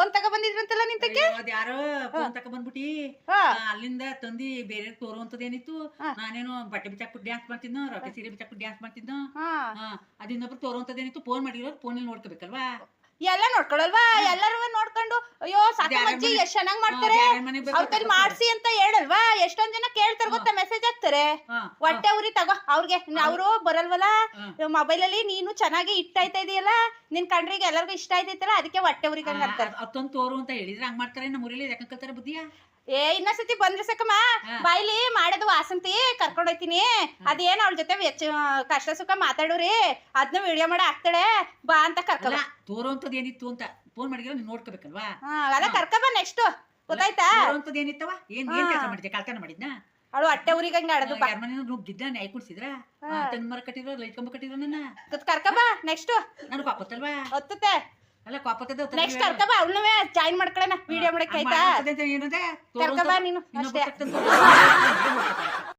Phone ತಗ ಬಂದಿದ್ರಂತಲ್ಲ ನಿಂತಕ್ಕೆ ಯಾರೋ phone ತಕ ಬಂದ್ಬಿಟ್ಟಿ ಅಲ್ಲಿಂದ ತಂದಿ ಬೇರೆ ತೋರುವಂತದೇನಿತ್ತು. ನಾನೇನು ಬಟ್ಟೆ ಬಿಚ್ಚಾಕ್ಬಿಟ್ಟು ಡ್ಯಾನ್ಸ್ ಮಾಡ್ತಿದ್ನೋ, ರೊಕ್ಕ ಸೀರೆ ಬಿಚ್ಚಾಕ್ಬಿಟ್ಟು ಡ್ಯಾನ್ಸ್ ಮಾಡ್ತಿದ್ನೋ. ಅದಿನ್ನೊಬ್ರು ತೋರುವಂತದೇನಿತ್ತು. ಫೋನ್ ಮಾಡಿರೋದು ಫೋನಲ್ಲಿ ನೋಡ್ಕೋಬೇಕಲ್ವಾ. ಎಲ್ಲ ನೋಡ್ಕೊಳಲ್ವಾ? ಎಲ್ಲರೂ ನೋಡ್ಕೊಂಡು ಅಯ್ಯೋ ಸಾಕಮ್ಮಜ್ಜಿ ಎಷ್ಟ್ ಚೆನ್ನಾಗ್ ಮಾಡ್ತಾರೆ ಅವ್ರ ಕೈಲಿ ಮಾಡ್ಸಿ ಅಂತ ಹೇಳಲ್ವಾ? ಎಷ್ಟೊಂದ್ ಜನ ಕೇಳ್ತಾರ ಗೊತ್ತಾ, ಮೆಸೇಜ್ ಹಾಕ್ತಾರೆ. ಹೊಟ್ಟೆ ಉರಿ ತಗೋ ಅವ್ರಿಗೆ, ಅವ್ರು ಬರಲ್ವಲ್ಲ ಮೊಬೈಲ್ ಅಲ್ಲಿ, ನೀನು ಚೆನ್ನಾಗಿ ಇಷ್ಟ ಆಯ್ತಾ ಇದೆಯಲ್ಲ, ನಿನ್ ಕಂಡ್ರಿಗೆ ಎಲ್ಲರಿಗೂ ಇಷ್ಟ ಆಯ್ತೈತಲ್ಲ, ಅದಕ್ಕೆ ಹೊಟ್ಟೆ ಉರಿ ಕಂಡ್ ಅಂತಾರೆ. ಅತ್ತೊಂದು ತೋರು ಅಂತ ಹೇಳಿದ್ರೆ ಹಂಗ್ ಮಾಡ್ತಾರೆ. ನಮ್ಮ ಊರಲ್ಲಿ ಯಾಕೆ ಕಲ್ತಾರೆ ಬುದ್ಧಿಯಾ? ಇನ್ನೊಂದ್ಸತಿ ಬಂದ್ರೆ ಸಾಕಮ್ಮ, ಬಾಯ್ಲಿ ಮಾಡೋದು ವಾಸಂತಿ ಕರ್ಕೊಂಡ್ ಹೋಯ್ತೀನಿ, ಅದೇನ್ ಅವಳ ಜೊತೆ ಕಷ್ಟ ಸುಖ ಮಾತಾಡೋರಿ, ಅದನ್ನ ವಿಡಿಯೋ ಮಾಡಿ ಹಾಕ್ತಾಳೆ ಬಾ ಅಂತ ಕರ್ಕಲ್ಲ. ತೋರುವಂತದ್ ಏನಿತ್ತು ಅಂತ ಫೋನ್ ಮಾಡಿದ್ರೆ ನೀನ್ ನೋಡ್ಕೋಬೇಕಲ್ವಾ. ಅದ ಕರ್ಕಬ ನೆಕ್ಸ್ಟ್, ಗೊತ್ತಾಯ್ತಾ? ತೋರುವಂತದ್ ಏನಿತ್ತವ? ಏನ್ ಕೆಲಸ ಮಾಡಿದ್ದೆ? ಕಳ್ತನ ಮಾಡಿದ್ನ? ಅವಳು ಹೊಟ್ಟೆ ಊರಿಗಂಗೆ ಆಡೋದು. ಯಾರ ಮನೆ ನುಗ್ಗಿದ್ದ ನ್ಯಾಯ ಕುಡ್ಸಿದ್ರ? ತೆಂಗ್ ಮರ ಕಟ್ಟಿರೋ, ಲೈಟ್ ಕಂಬ ಕಟ್ಟಿರೋ ನನ್ನ ಕರ್ಕಬ ನೆಕ್ಸ್ಟ್. ನನಗೆ ಕಾಪತ್ತಲ್ವಾ? ಹೊತ್ತತೆ ಅಲ್ಲ ಕಾಪತ್ತದ ನೆಕ್ಸ್ಟ್ ಕರ್ಕಬ, ಅವಳನ್ನವೇ ಜಾಯಿನ್ ಮಾಡ್ಕೊಳ್ಳೋಣ ವಿಡಿಯೋ ಮಾಡಕ್ಕೆ. ಆಯ್ತಾ? ಏನಂದ್ರೆ ಕರ್ಕಬ ನೀನು ಅಷ್ಟೇ.